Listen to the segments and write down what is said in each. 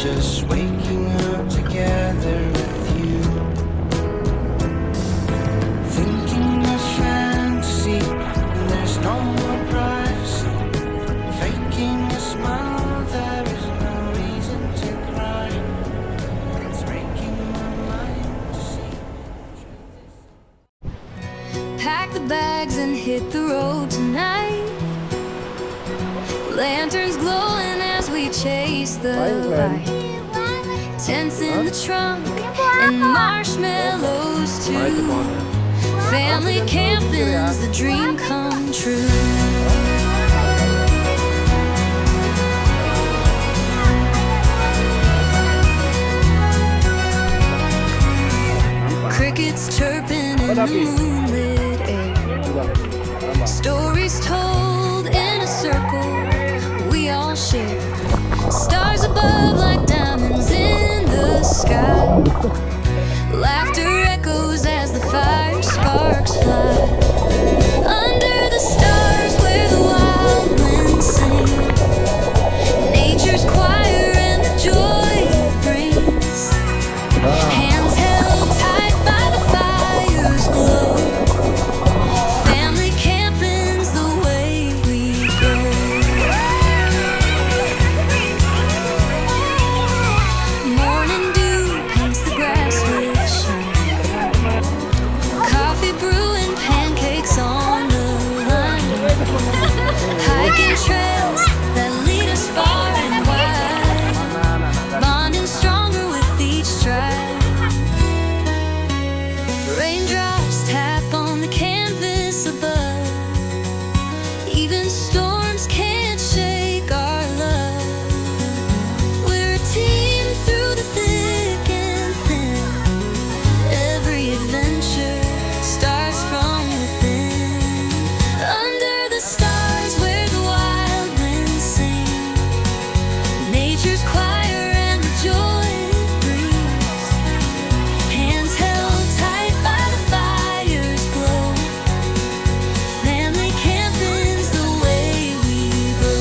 just waking up together with you. Thinking of fantasy, and there's no more privacy. Faking a smile, there is no reason to cry. It's breaking my mind to see. Pack the bags and hit the road tonight. Lanterns glowing as we chase the light. Tents in the trunk and marshmallows too. Family camping's the dream come true. Crickets chirping in the moonlit air. Stories told in a circle we all share. Stars above like diamonds in the sky. Laughter echoes as the fire sparks fly. Under the stars where the wild winds sing. Nature's choir and the joy it brings. Hands held tight by the fire's glow. Family camping's the way we go. Morning dew paints the grass with shine. Coffee brewing, pancakes on the line. Hiking trails that lead us far and wide. Bonding stronger with each stride. Raindrops tap on the canvas above. Even storms can't shake our love. We're a team through the thick and thin. Every adventure starts from within. Under the stars where the wild winds sing. Nature's choir and the joy it brings. Hands held tight by the fire's glow. Family camping's the way we go.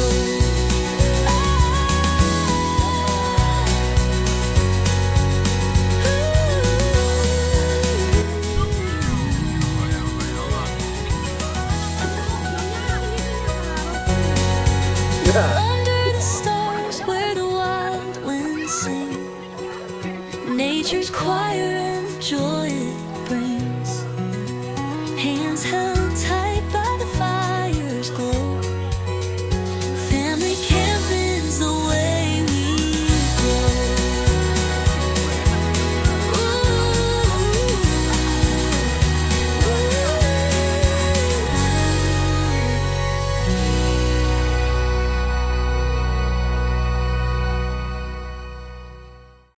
Under the stars where the wild winds sing. Nature's choir and the joy it brings. Hands held